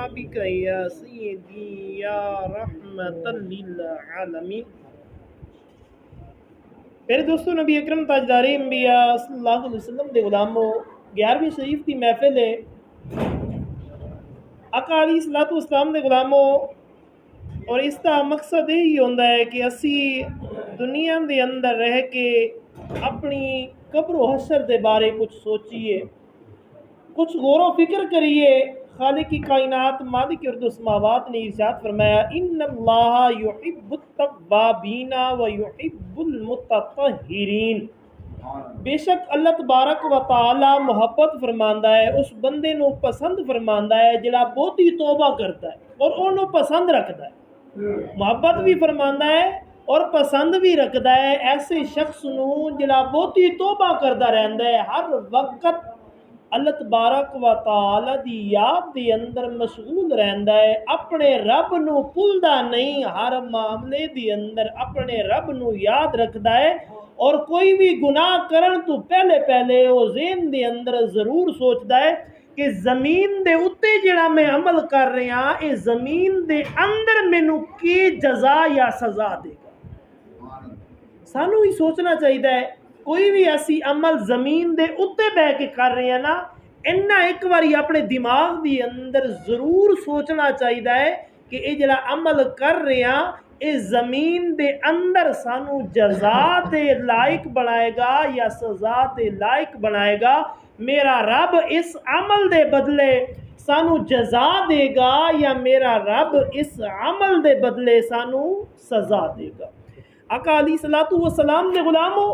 بك يا سيدي يا رحمة للعالمين۔ میرے دوستو، نبی اکرم تاجدار انبیاء صلی اللہ علیہ وسلم دے غلاموں، 11ویں شریف دی محفل ہے۔ آقا علیہ الصلوۃ والسلام دے غلاموں، اور اس کا مقصد یہی ہوتا ہے کہ اسی دنیا دے اندر رہ کے اپنی قبر و حشر دے بارے کچھ سوچیے، کچھ غور و فکر کریے۔ خالق کی کائنات مالک ارض و سماوات نے ارشاد فرمایا، ان اللہ یحب التوابین و یحب المتطہرین۔ بے شک اللہ تبارک و تعالی محبت فرماندا ہے، اس بندے نو پسند فرماندا ہے جڑا بہت ہی توبہ کرتا ہے اور انہوں پسند رکھتا ہے۔ محبت بھی فرماندا ہے اور پسند بھی رکھتا ہے ایسے شخص نو جڑا بہت ہی توبہ کرتا رہندا ہے، ہر وقت اللہ تبارک و تعالی دی یاد دے اندر مشغول رہندا ہے، اپنے رب نو بھولدا نہیں، ہر معاملے دے اندر اپنے رب نو یاد رکھدا ہے، اور کوئی بھی گناہ کرن تو پہلے وہ ذہن دے اندر ضرور سوچدا ہے کہ زمین دے اتے جڑا میں عمل کر رہا ہاں، اے زمین دے اندر مینوں کی جزا یا سزا دے گا۔ سانوں ہی سوچنا چاہیے، کوئی بھی ایسی عمل زمین دے اتے بہ کے کر رہے ہیں نا، انہاں ایک باری اپنے دماغ دی اندر ضرور سوچنا چاہیے کہ اے جڑا عمل کر رہے ہیں اے زمین دے اندر سانو جزا دے لائق بنائے گا یا سزا دے لائق بنائے گا۔ میرا رب اس عمل دے بدلے سانو جزا دے گا یا میرا رب اس عمل دے بدلے سانو سزا دے گا۔ آقا علیہ الصلوۃ والسلام دے غلاموں،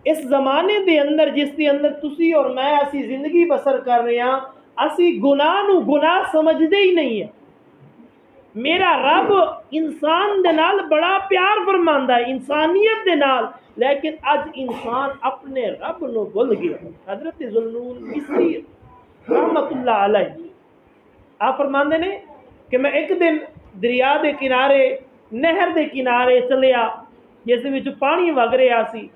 اس زمانے دے اندر جس دے اندر تسی اور میں اسی زندگی بسر کر رہے ہیں، اسی گناہ نو گناہ سمجھدے ہی نہیں ہیں۔ میرا رب انسان دے نال بڑا پیار فرماندا ہے، انسانیت دے نال، لیکن اج انسان اپنے رب نو بھول گیا۔ حضرت ذوالنون مصری رحمت اللہ علیہ آپ فرماندے نے کہ میں ایک دن دریا دے کنارے، نہر دے کنارے چلیا جس دے وچ پانی وگ رہا سی۔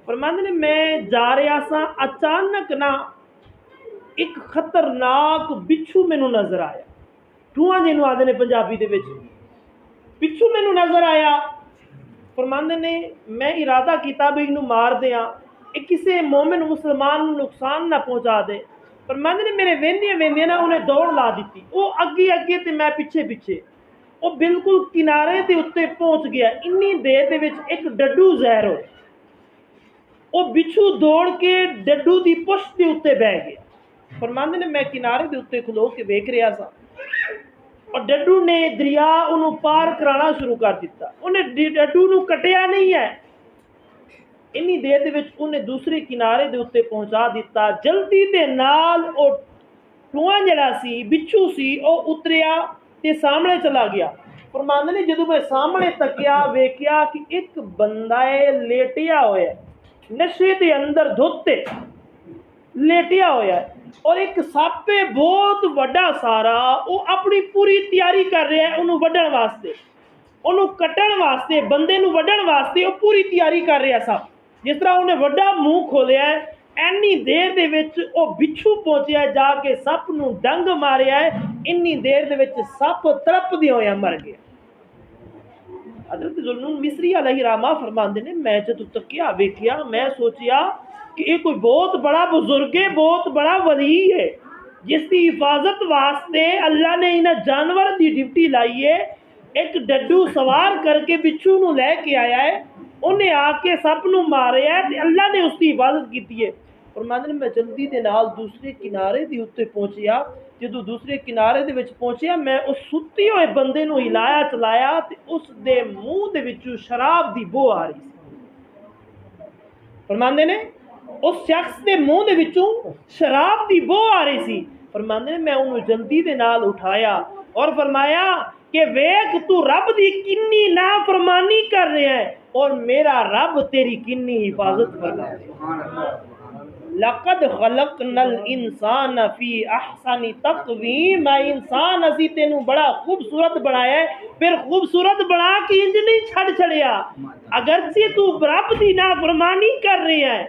فرماندے نے میں جا رہا سا، اچانک نہ ایک خطرناک بچھو مینوں نظر آیا، ٹھواں جنوں آدھے نے پنجابی دے وچ، بچھو مینوں نظر آیا۔ فرماندے نے میں ارادہ کیتا بھی انہوں مار دیاں، ایک کسے مومن مسلمان نقصان نہ پہنچا دے۔ فرماندے نے میرے ویندے نا انہیں دوڑ لا دیتی، وہ اگے تے میں پیچھے، وہ بالکل کنارے دے اتے پہنچ گیا۔ انی دیر دے وچ ایک ڈڈو ظاہر ہو، وہ بچھو دوڑ کے ڈڈو دی پشت دے اتے بہ گیا۔ فرماندے نے میں کنارے دے اتے کھلو کے ویکھ رہا سا، اور ڈڈو نے دریا انہوں پار کرانا شروع کر دیتا، انہیں ڈڈو نو کٹیا نہیں ہے، انی دیر دے وچ انہیں دوسرے کنارے دے اتے پہنچا دیتا۔ جلدی دے نال او ٹھواں جڑا سی، بچھو سی، او اتریا تے سامنے چلا گیا۔ فرماندے نے جدوں میں سامنے تکیا ویکھیا کہ ایک بندہ لیٹیا ہوا ہے، نشے دے اندر دھوتے لیٹیا ہوا ہے، اور ایک سپ بہت وڈا سارا، وہ اپنی پوری تیاری کر رہا ہے انہوں وڈن واسطے، انہوں کٹن واسطے، بندے نو وڈن واسطے وہ پوری تیاری کر رہا سپ۔ جس طرح انہیں وڈا منہ کھولیا ہے، اینی دیر دے وچ وہ بچھو پہنچیا ہے، جا کے سپ نو ڈنگ ماریا ہے، انی دیر دے وچ سپ تڑپ دیا ہویا مر گیا۔ حضرت ذوالنون مصری علیہ رحمہ فرماندے نے میں جدو تکیا ویکھیا، میں سوچیا کہ یہ کوئی بہت بڑا بزرگ ہے، بہت بڑا ولی ہے، جس کی حفاظت واسطے اللہ نے انہیں جانور دی ڈیوٹی لائی ہے۔ ایک ڈڈو سوار کر کے بچھو نو لے کے آیا ہے، انہیں آ کے سپ نو ماریا ہے تے اللہ نے اس کی حفاظت کی ہے۔ فرماندے نے میں جلدی دے نال دوسرے کنارے دی اتے پہنچیا، جدو دوسرے کنارے دے وچ پہنچیا میں اس ستی ہوئے بندے نو ہلایا چلایا تے اس دے منہ دے وچوں شراب دی بو آ رہی سی۔ فرماندے نے اس شخص دے منہ دے وچوں شراب دی بو آ رہی سی۔ فرماندے نے میں انہوں جلدی دے نال اٹھایا اور فرمایا کہ ویکھ تو رب دی کنی نافرمانی کر رہے ہیں اور میرا رب تیری کنی حفاظت کر رہا ہے۔ لقد خلقنا الانسان فی احسن تقویم، میں انسان اسی تینوں بڑا خوبصورت بنایا ہے، پھر خوبصورت بنا کے انج نہیں چھڑ چھڑیا، اگرچہ تو رب دی نافرمانی کر رہے ہیں۔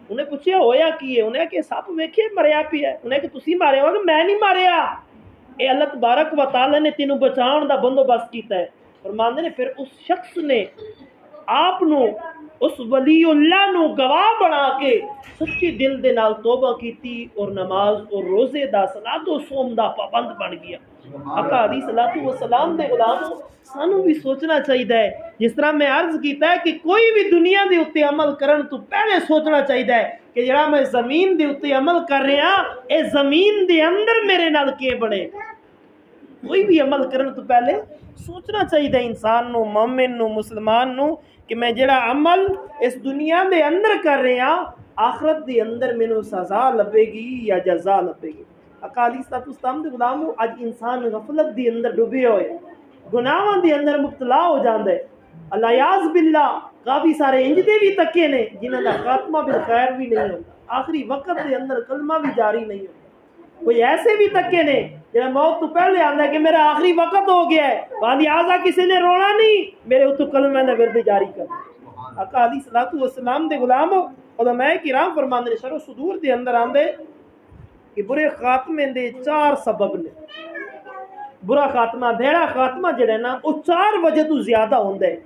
انہیں پوچھا ہویا کی ہے، انہیں کہ سپ ویکھے مریا پیا ہے، انہیں کہ تسی مارے ہو کہ میں نہیں ماریا، یہ اللہ تبارک و تعالی نے تینوں بچاؤ دا بندوبست کیتا ہے۔ فرماندے نے پھر اس شخص نے آپ نو اس ولی اللہ نو گواہ بنا کے سچی دل دے نال توبہ کیتی اور نماز اور روزے دا صلاۃ و صوم دا پابند بن گیا۔ آقا علیہ الصلوۃ والسلام دے غلاموں سانو بھی سوچنا چاہیے ہے، جس طرح میں عرض کیتا ہے کہ کوئی بھی دنیا دے اوتے عمل کرن تو پہلے سوچنا چاہیے ہے کہ جڑا میں زمین دے اوتے عمل کر رہا اے زمین دے اندر میرے نال کے بنے۔ کوئی بھی عمل کرن تو پہلے سوچنا چاہیے انسان نو، مومن نو، مسلمان نو کہ میں جڑا عمل اس دنیا دے اندر کر رہا آخرت دے اندر مینوں سزا لبے گی یا جزا لبے گی۔ اکالی ستم دے غلاموں اج انسان غفلت دے اندر ڈوبے ہوئے، گناہاں دے اندر مبتلا ہو جاندا ہے۔ اللہ یاز باللہ کافی سارے انج دے بھی تکے نے جنہاں دا خاتمہ بالخیر بھی نہیں ہوندا، آخری وقت دے اندر کلمہ بھی جاری نہیں ہوندا۔ کوئی ایسے بھی تکے نے جنہاں موت تو پہلے آندا ہے کہ میرا آخری وقت ہو گیا ہے، لہٰذا کسی نے رونا نہیں، میرے اتو کلمہ دا ورد جاری کر۔ آقا علیہ الصلوۃ والسلام دے غلاموں علماء کرام فرماندے نے شرح صدور دے اندر آندے کہ برے خاتمے دے 4 سبب نے۔ برا خاتمہ بھیڑا خاتمہ جڑا نا وہ 4 وجہ تو زیادہ ہوندا ہے۔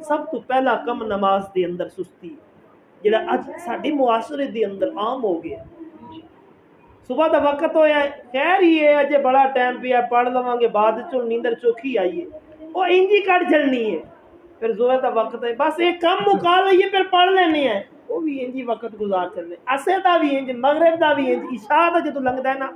سب تو پہلا کم نماز دے اندر سستی جڑا اج ساڈے معاشرے دے اندر عام ہو گیا۔ صبح دا وقت ہویا ہے، خیر ہی ہے اجے بڑا ٹائم پیا پڑھ لواں گے بعد چوں نیندر چوکھی آئی ہے، وہ انجی کٹ جلنی ہے۔ پھر زہر دا وقت ہے بس ایک کم مکا لئیے پھر پڑھ لینے ہیں، وہ بھی انجی وقت گزار چلنے، عصر دا بھی انج، مغرب دا بھی انج، عشاء دا جدوں لنگدا ہے نا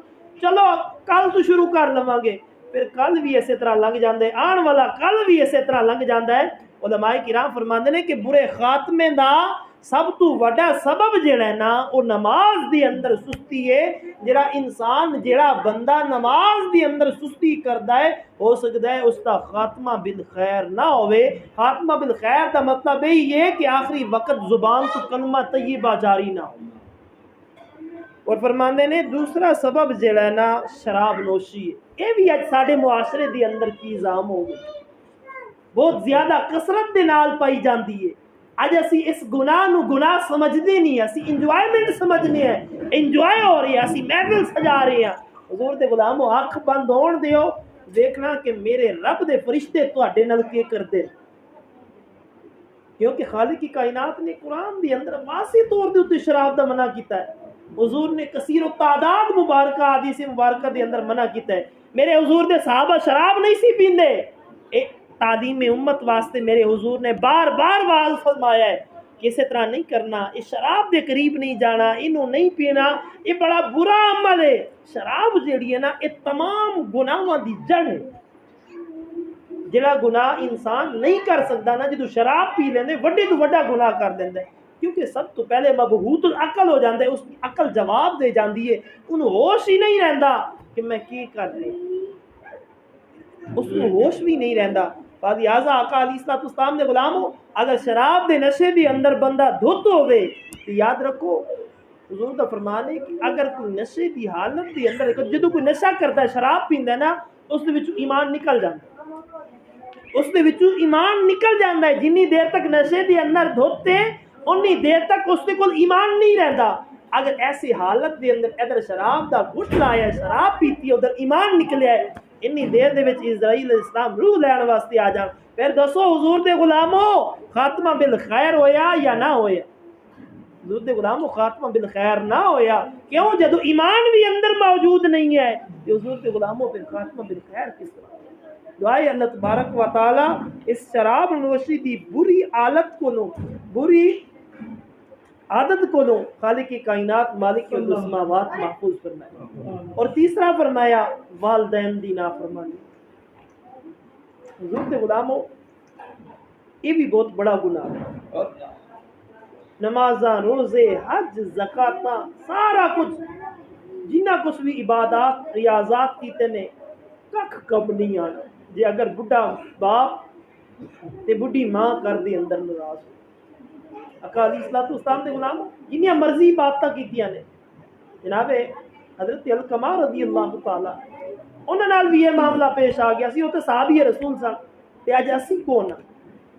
چلو کل تو شروع کر لواں گے، پھر کل بھی اسی طرح لنگ جاندے، آن والا کل بھی اسی طرح لنگ جاندا ہے۔ علماء کرام فرماندے نے کہ برے خاتمے دا سب تو وڈا سبب جڑا ہے نا وہ نماز دی اندر سستی ہے۔ جڑا انسان جڑا بندہ نماز دی اندر سستی کردا ہے ہو سکتا ہے اس دا خاتمہ بالخیر نہ ہوئے۔ خاتمہ بالخیر دا مطلب یہ ہے کہ آخری وقت زبان تو کلمہ طیبہ جاری نہ ہو۔ اور فرماندے نے دوسرا سبب جڑا ہے نا شراب نوشی ہے، یہ بھی اج ساڈے معاشرے دے اندر کی عام ہو گئی، بہت زیادہ کثرت دے نال پائی جاندی ہے۔ اج اسی اس گناہ نو گناہ سمجھدے نہیں، اسی انجوائمنٹ سمجھنے ہیں، انجوائے ہو رہی ہے، اسی محفل سجا رہے ہیں۔ حضور دے غلامو اکھ بند ہون دیو، دیکھنا کہ میرے رب دے فرشتے تواڈے نال کی کردے، کیونکہ خالق کی کائنات نے قرآن دے اندر واضح طور دے اوتے شراب دا منع کیتا ہے۔ حضور نے کثیر و تعداد مبارکہ حدیث مبارکہ دے اندر منع کیتا ہے۔ میرے حضور دے صحابہ شراب نہیں سی پیندے، تعلیم امت واسطے میرے حضور نے بار بار واضح فرمایا ہے کہ اسی طرح نہیں کرنا، اس شراب دے قریب نہیں جانا، انہوں نہیں پینا، یہ بڑا برا عمل ہے۔ شراب جیڑی ہے نا یہ تمام گناہاں دی جڑ ہے۔ جڑا گناہ انسان نہیں کر سکتا نا جدو شراب پی لیندے وڈے تو وڈا گناہ کر دیندا ہے، کیونکہ سب تو پہلے مبہوت العقل ہو جاندا ہے، اس کی عقل جواب دے جاندی ہے، انہوں ہوش ہی نہیں رہندا کہ میں کی کر رہا، اس کو ہوش بھی نہیں رہندا۔ لہٰذا آقا علیہ الصلوۃ والسلام دے غلاموں اگر شراب دے نشے دے اندر بندہ دھت ہوئے تو یاد رکھو حضور دا فرمان ہے کہ اگر کوئی نشے دی حالت دے اندر جدو کوئی نشہ کرتا ہے شراب پیندا ہے نا اس دے وچوں ایمان نکل جاندا ہے، اس دے وچوں ایمان نکل جاندا ہے۔ جنی دیر تک نشے دے اندر دھوتے انی دیر تک اس دے کول ایمان نہیں رہندا۔ اگر ایسی حالت دے اندر ادھر شراب دا گھٹ لایا شراب پیتی ادھر ایمان نکلیا ہے، انی دیر دے وچ اسرائیل علیہ السلام روح لین واسطے آ جان۔ پھر دسو حضور دے غلاموں خاتمہ بالخیر ہویا یا نہ ہویا؟ حضور دے غلاموں خاتمہ بالخیر نہ ہویا، کیوں؟ جدو ایمان بھی اندر موجود نہیں ہے کہ حضور دے غلاموں پھر خاتمہ بالخیر کس طرح؟ دعائے اللہ تبارک و تعالی اس شراب نوشی دی بری عادت کو لو، بری عادت کو لو خالق کی کائنات مالک السماوات محفوظ فرمائے۔ اور تیسرا فرمایا والدین دی نافرمانی۔ حضور دے غلاموں یہ بھی بہت بڑا گناہ ہے۔ نمازاں روزے حج زکاتاں سارا کچھ جنہ کچھ بھی عبادات ریاضات کیتے نے ککھ کم نہیں آنا جی اگر بڑھا باپ تے بڑھی ماں کر دے اندر ناراض ہو۔ اکالی الصلوۃ والسلام دے غلام جنیاں مرضی باتاں کیتیاں نے، جناب حضرت القمہ رضی اللہ تعالی انہاں نال بھی یہ معاملہ پیش آ گیا سی، وہ تے صحابی رسول سن تے اج اسی کون ہاں؟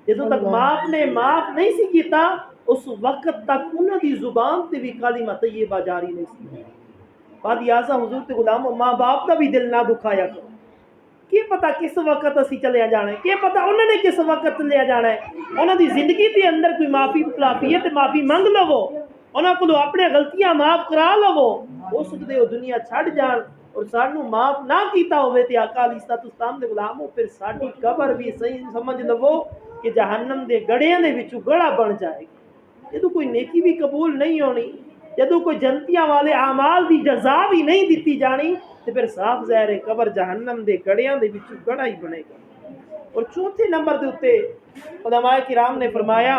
جدوں تک باپ نے معاف نہیں سی کیتا اس وقت تک انہاں دی زبان تے بھی کلمہ طیبہ جاری نہیں سی۔ لہٰذا حضور تے غلاموں ماں باپ کا بھی دل نہ دکھایا کرو. کی پتا کس وقت اسی چلے جانا ہے, کی پتا انہوں نے کس وقت چلے جانا ہے. انہوں دی زندگی دے اندر کوئی معافی ہے تے معافی منگ لو, انہوں کو اپنے غلطیاں معاف کرا لو. ہو سکتے ہو دنیا چھڑ جان اور سانو معاف نہ کیتا ہوئے تے آقا علیہ الصلوۃ والسلام دے غلاموں پھر ساڈی قبر بھی صحیح سمجھ لو کہ جہنم دے گڑیاں دے وچوں گڑا بن جائے گی. جدوں کوئی نیکی بھی قبول نہیں ہونی, جدوں کوئی جنتیاں والے اعمال دی جزا بھی نہیں دیتی جانی, تو پھر صاف ظاہر ہے قبر جہنم دے گڑیاں دے وچوں گڑا ہی بنے گا. اور چوتھے نمبر دے اوتے علماء کرام نے فرمایا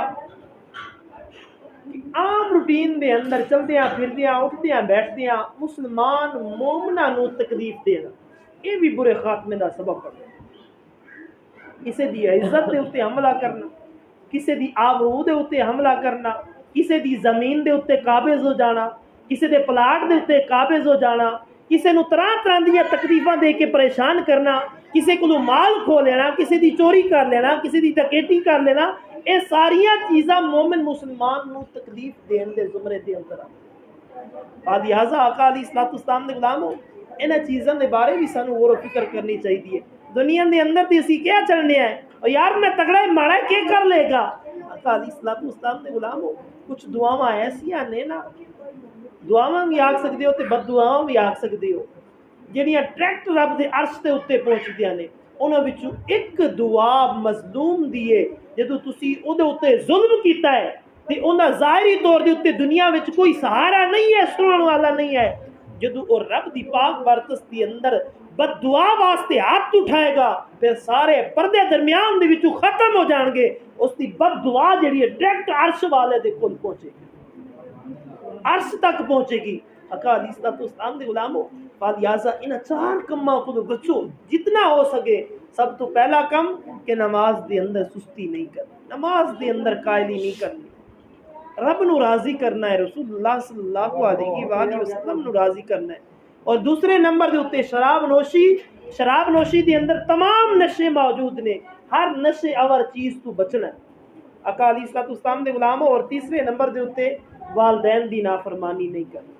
کہ عام روٹین دے اندر چلدیاں پھردیاں اٹھدیاں بیٹھدیاں مسلمان مومناں نو تکلیف دینا یہ بھی برے خاتمے دا سبب بنے. کسی دی عزت دے اوتے حملہ کرنا, کسی دی آبرو دے اوتے حملہ کرنا, کسی دی زمین دے اوتے قابض ہو جانا, کسی دے پلاٹ دے اوتے قابض ہو جانا, کسی نو طرح طرح دیا تکلیفاں دے کے پریشان کرنا, کسی کو مال کھو لینا, کسی دی چوری کر لینا, کسی دی ڈکیتی کر لینا, اے ساریاں چیزاں مومن مسلمان نو تکلیف دین دے زمرے دے اندر آ. لہٰذا آقا علیہ الصلوۃ والسلام دے غلاموں انہاں چیزاں دے بارے بھی سانو غور و فکر کرنی چاہیے. دنیا دے اندر تے اسی کیا چلنے ہیں اور یار میں تگڑا ہے ماڑا کیا کر لے گا. آقا علیہ الصلوۃ والسلام دے غلاموں کچھ دعاواں ایسیاں نے نا, دعاواں بھی آکھ سکدے ہو تے بد دعاواں بھی آکھ سکدے ہو جہڑیاں ڈائریکٹ رب دے عرش دے اوتے پہنچدیاں نے. انہاں وچوں ایک دعا مظلوم دی ہے جدوں تسی او دے اوتے ظلم کیتا ہے تے انہاں ظاہری طور دے اوتے دنیا وچ کوئی سہارا نہیں ہے, سنن والا نہیں ہے. جدوں او رب دی پاک بارکت دی اندر بد دعا واسطے ہاتھ اٹھائے گا پھر سارے پردے درمیان دے وچوں ختم ہو جان گے. اس دی بد دعا جڑی ہے ڈائریکٹ عرش والے دے کول پہنچے گی, عرش تک پہنچے گی. آقا علیہ الصلوۃ والسلام دے غلاموں لہٰذا ان چار کماں کو بچو جتنا ہو سکے. سب تو پہلا کم کہ نماز دے اندر سستی نہیں کرنی, نماز دے اندر قائلی نہیں کرنی, رب نو راضی کرنا ہے, رسول اللہ صلی اللہ علیہ وآلہ وسلم نو راضی کرنا ہے. اور دوسرے نمبر دے اوتے شراب نوشی دے اندر تمام نشے موجود نے, ہر نشے اور چیز تو بچنا ہے. آقا علیہ الصلوۃ والسلام دے غلاموں اور تیسرے نمبر دے اوتے والدین دی نافرمانی نہیں کرنی,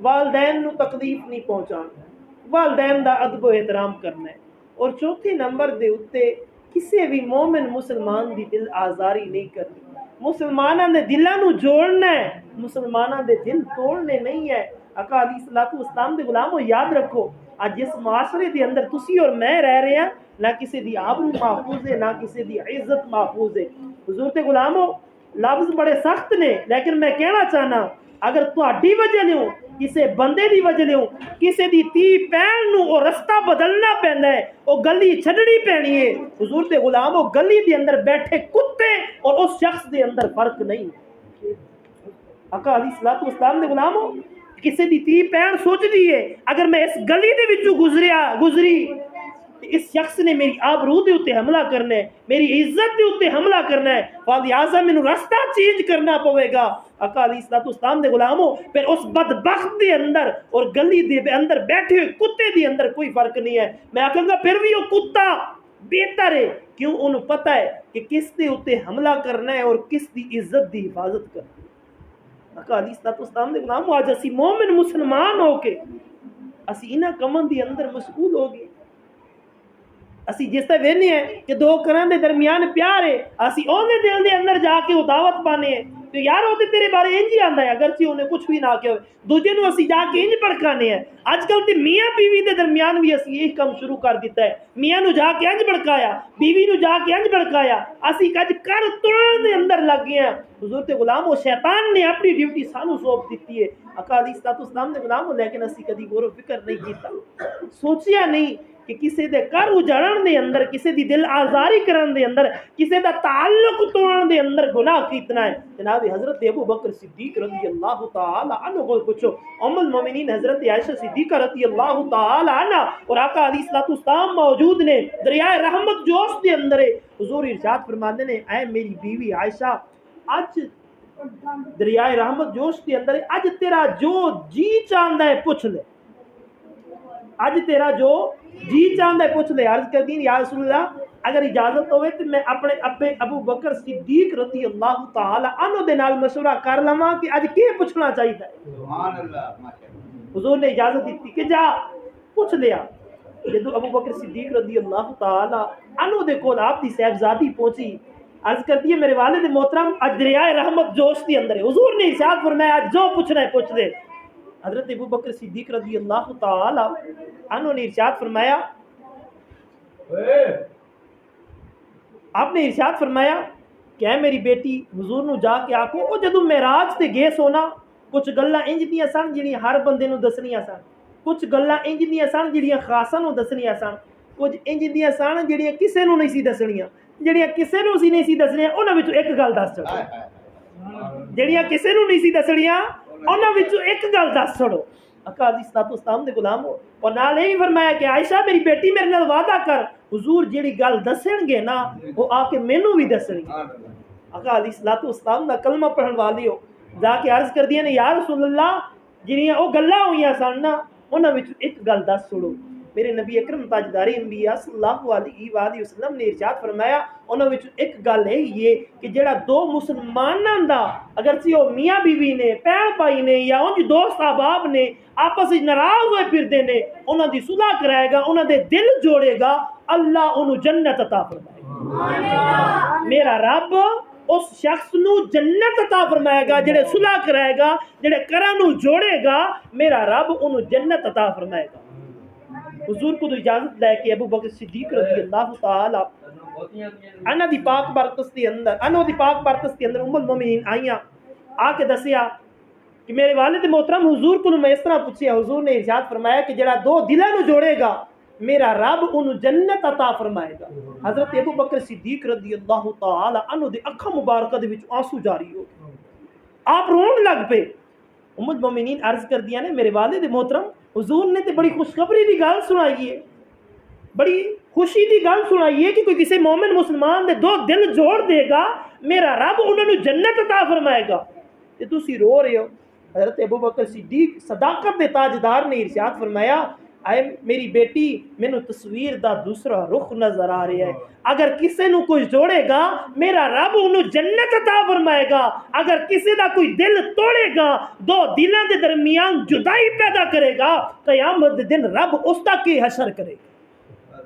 والدین نو تکلیف نہیں پہنچانا, والدین دا ادب و احترام کرنا ہے. اور چوتھے نمبر دے اوتے کسی بھی مومن مسلمان دی دل آزاری نہیں کرنی, مسلماناں دے دلاں نو جوڑنا ہے, مسلماناں دے دل توڑنے نہیں ہے. آقا علیہ الصلوۃ والسلام دے غلاموں یاد رکھو اج جس معاشرے دے اندر تسی اور میں رہ رہے ہیں نہ کسی دی آبرو محفوظ ہے نہ کسی دی عزت محفوظ ہے. حضور تے غلاموں لفظ بڑے سخت نے لیکن میں کہنا چاہنا اگر تہاڈی وجہ لیوں کسی بندے دی وجہ لیوں کسی دی تی پین نو او رستہ بدلنا پیندا ہے, او گلی چھڈنی پینی ہے. حضور تے غلاموں گلی دے اندر بیٹھے کتے اور اس شخص دے اندر فرق نہیں. آقا علیہ الصلوۃ والسلام دے غلاموں کسی دی تی پین سوچ دی ہے اگر میں اس گلی دے وچوں گزری اس شخص نے میری آبرو دے اوتے حملہ کرنا ہے, میری عزت دے اوتے حملہ کرنا ہے, لہٰذا مینوں رستہ چینج کرنا پوے گا. آقا علیہ الصلوۃ والسلام دے غلاموں پھر اس بدبخت دے اندر اور گلی دے اندر بیٹھے ہوئے کتے دے اندر کوئی فرق نہیں ہے. میں آکھاں گا پھر بھی وہ کتا بہتر ہے, کیوں انہوں پتہ ہے کہ کس دے اوتے حملہ کرنا ہے اور کس دی عزت دی حفاظت کرنا ہے. آقا علیہ الصلوۃ والسلام دے غلاموں آج اسی مومن مسلمان ہو کے اسی انہاں کماں دے اندر مشغول ہو گئے. اسی جس طرح وینے ہیں کہ دو کراں دے درمیان پیار ہے, اسی اونے دل دے اندر جا کے وہ دعوت پانے ہیں تو یار وہ تیرے بارے انج ہی آندا ہے اگرچہ انہیں کچھ بھی نہ کیا دوجے نو اسی جا کے انج بھڑکانے ہیں. اج کل تے میاں بیوی دے درمیان بھی اسی یہی کام شروع کر دیتا ہے, میاں نو جا کے انج بھڑکایا, بیوی نو جا کے انج بھڑکایا, اسی کج کر توڑن دے اندر لگ گئے ہیں. حضور تے غلاموں شیطان نے اپنی ڈیوٹی سانو سونپ دیتی ہے. آقا علیہ الصلوۃ والسلام دے غلاموں لیکن اسی کدی غور و فکر نہیں کیتا, سوچیا نہیں کہ کسی دے گھر اجڑن دے اندر, کسی دی دل آزاری کرن دے اندر, کسی دا تعلق توڑن دے اندر گناہ کیتنا ہے. جناب حضرت ابو بکر صدیق رضی اللہ تعالی عنہ کو پوچھو, ام المومنین حضرت عائشہ صدیقہ رضی اللہ تعالی عنہ اور آقا علیہ الصلوۃ والسلام موجود نے دریائے رحمت جوش دے اندر. حضور ارشاد فرماندے نے اے میری بیوی عائشہ اج دریائے رحمت جوش دے اندر اج تیرا جو جی چاہندا ہے پوچھ لے, اج تیرا جو جی چاہندا ہے پوچھ لے. عرض کر دی یا رسول اللہ اگر اجازت ہوئے تو میں اپنے ابے ابو بکر صدیق رضی اللہ تعالی عنہ دے نال مشورہ کر لواں کہ اج کی پوچھنا چاہیے. سبحان اللہ. حضور نے اجازت دیتی کہ جا پوچھ لیا۔ جدو ابو بکر صدیق رضی اللہ تعالی عنہ دے کول آپ دی صاحبزادی پہنچی، عرض کرتی ہے میرے والد محترم اج دریائے رحمت جوش دی اندر ہے۔ حضور نے ارشاد فرمایا اج جو پوچھنا ہے پوچھ لے۔ حضرت ابو بکر صدیق رضی اللہ تعالی عنہ نے ارشاد فرمایا، آپ نے ارشاد فرمایا کہ اے میری بیٹی حضور نو جا کے آکو او جدو معراج تے گئے سونا کچھ گلاں انج دیاں سن جڑیاں ہر بندے نو دسنیاں سن، کچھ گلاں انج دیاں سن جڑیاں خاصاں نو دسنیاں سن، کچھ انج دیاں سن جڑیاں کسے نو نہیں سی دسنیاں، جڑیاں کسے نو نہیں سی دسنیاں انہاں وچوں ایک گل دس چھڑو، جڑیاں کسے نو نہیں سی دسنیاں انہاں وچوں ایک گل دس چھڑو۔ آقا علیہ الصلوۃ والسلام دے غلام ہو اور نال یہ بھی فرمایا کہ عائشہ میری بیٹی میرے نال وعدہ کر حضور جیڑی گل دسن گے نا وہ آ کے مینوں بھی دسن گے۔ آقا علیہ الصلوۃ والسلام دا کلمہ پڑھن والی ہو جا کے عرض کر دیا نے یا رسول اللہ جڑیاں او گلاں ہوئیاں سن نا انہاں وچ ایک گل دس چھوڑو۔ میرے نبی اکرم تاجدار انبیاء صلی اللہ علیہ وآلہ وسلم نے ارشاد فرمایا انہاں وچ ایک گل ہے یہ کہ جڑا دو مسلماناں دا اگرچہ وہ میاں بیوی نے بہن بھائی نے یا انج دوست احباب نے آپس وچ ناراض ہوئے پھردے نے انہاں دی صلح کرائے گا، انہاں دے دل جوڑے گا، اللہ انہوں جنت عطا فرمائے گا۔ میرا رب اس شخص نو جنت عطا فرمائے گا جڑے صلح کرائے گا، جڑے کراں نو جوڑے گا، میرا رب انہوں جنت عطا فرمائے گا۔ حضور کو اجازت لے کے ابو بکر صدیق رضی اللہ تعالی عنہ دی پاک برکت کے اندر ام المومنین آئیاں آ کے دسیا کہ میرے والد محترم حضور کو میں اس طرح پوچھیا، حضور نے ارشاد فرمایا کہ جڑا دو دلاں نو جوڑے گا میرا رب انہوں جنت عطا فرمائے گا۔ حضرت ابو بکر صدیق رضی اللہ تعالی عنہ دی اکھاں مبارکہ دے وچ آنسو جاری ہو گئے، آپ رون لگ پے۔ ام المومنین عرض کر دیا نے میرے والد محترم حضور نے تے بڑی خوشخبری دی گل سنائی ہے، بڑی خوشی دی گل سنائی ہے کہ کوئی کسی مومن مسلمان دے دو دل جوڑ دے گا میرا رب انہوں نے جنت عطا فرمائے گا، تے تسی رو رہے ہو۔ حضرت ابو بکر صدیق صداقت دے تاجدار نے ارشاد فرمایا اے میری بیٹی مینوں تصویر دا دوسرا رخ نظر آ رہا ہے، اگر کسی نو کوئی جوڑے گا میرا رب انہوں جنت عطا فرمائے گا، اگر کسی دا کوئی دل توڑے گا دو دلاں دے درمیان جدائی پیدا کرے گا قیامت دے دن رب اس دا کی حشر کرے گا،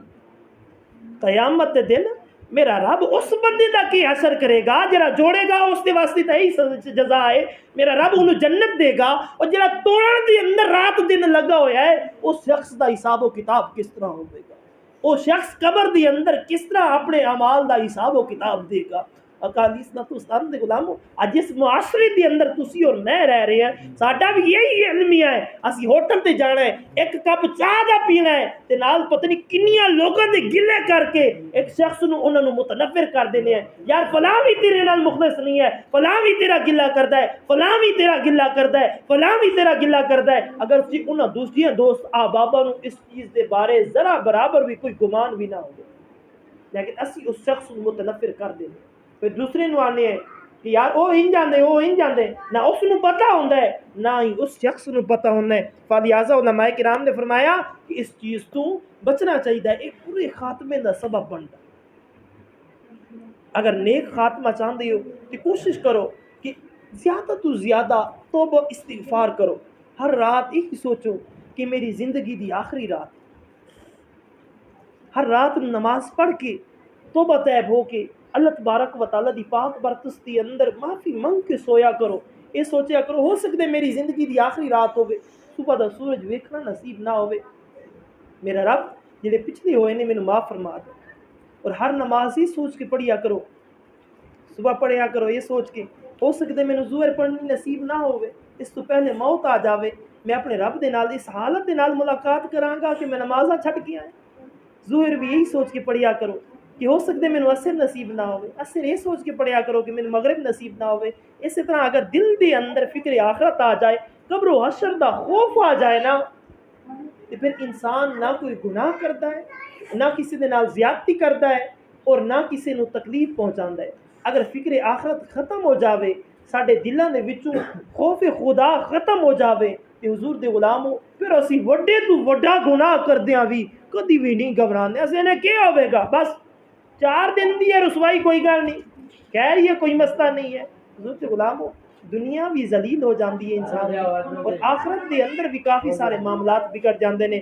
قیامت دے دن میرا رب اس بندے دا کی حشر کرے گا جڑا جوڑے گا اس دے واسطے تے ہی جزا ہے، میرا رب انہوں جنت دے گا، اور جڑا توڑن دے اندر رات دن لگا ہویا ہے اس شخص دا حساب و کتاب کس طرح ہوئے گا، وہ شخص قبر دے اندر کس طرح اپنے اعمال دا حساب و کتاب دے گا۔ اکالی سنت اسلام دے غلاموں اج جس معاشرے دے اندر تسی اور میں رہ رہے ہیں ساڈا بھی یہی علمیہ ہے، اسی ہوٹل تے جانا ہے ایک کپ چاہ دا پینا ہے تے نال پتہ نہیں کنیاں لوگوں دے گلے کر کے ایک شخص نو انہاں نو متنفر کر دینے ہیں، یار فلاں بھی تیرے نال مخلص نہیں ہے، فلاں بھی تیرا گلہ کردا ہے، فلاں بھی تیرا گلہ کردا ہے، فلاں بھی تیرا گلہ کردا ہے، اگر سی انہاں دوسریاں دوست احباباں نو اس چیز دے بارے ذرا برابر بھی کوئی گمان بھی نہ ہوگا، لیکن اسی اس شخص کو متنفر کر دینے پھر دوسرے نو آنے ہیں کہ یار وہ ان جاندے نہ اس نو پتہ ہوندہ ہے نہ ہی اس شخص نو پتہ ہوندہ ہے۔ فلہذا علماء کرام نے فرمایا کہ اس چیز تو بچنا چاہیے، ایک پورے خاتمے دا سبب بنتا، اگر نیک خاتمہ چاہتے ہو تو کوشش کرو کہ زیادہ تو زیادہ توبہ استغفار کرو، ہر رات ایک سوچو کہ میری زندگی دی آخری رات، ہر رات نماز پڑھ کے توبہ طیب ہو کے اللہ تبارک و تعالیٰ دی پاک برکت اندر معافی منگ کے سویا کرو، یہ سوچیا کرو ہو سکتے میری زندگی دی آخری رات ہوئے، صبح دا سورج ویکھنا نصیب نہ ہوئے، میرا رب جڑے پچھلے ہوئے نے مینوں معاف فرما دے، اور ہر نماز ہی سوچ کے پڑھیا کرو، صبح پڑھیا کرو یہ سوچ کے ہو سکتے مینوں ظہر پڑھنی نصیب نہ ہوئے، اس تو پہلے موت آ جاوے، میں اپنے رب دے نال اس حالت دے نال ملاقات کراں گا کہ میں نمازاں چھڈ کے آئے، ظہر بھی یہی سوچ کے پڑھیا کرو کہ ہو سکتے مینوں اثر نصیب نہ ہوئے، اثر یہ سوچ کے پڑھیا کرو کہ مینوں مغرب نصیب نہ ہوئے۔ اسی طرح اگر دل دے اندر فکر آخرت آ جائے، قبر و حشر دا خوف آ جائے نا، تو پھر انسان نہ کوئی گناہ کرتا ہے، نہ کسی دے نال زیادتی کرتا ہے، اور نہ کسی نو تکلیف پہنچاندا ہے۔ اگر فکر آخرت ختم ہو جاوے، ساڈے دلاں دے وچوں خوف خدا ختم ہو جاوے، تے حضور دے غلامو پھر اسی وڈے تو وڈا گناہ کردیاں بھی کدی بھی نہیں گھبراندے، اسی نے کیا ہوئے گا، بس 4 دن دی ہے رسوائی، کوئی گل نہیں، خیر یہ کوئی مسئلہ نہیں ہے۔ حضور دے غلامو دنیا بھی ذلیل ہو جاتی ہے انسان دی اور آخرت دے اندر بھی کافی سارے معاملات بگڑ جاندے نے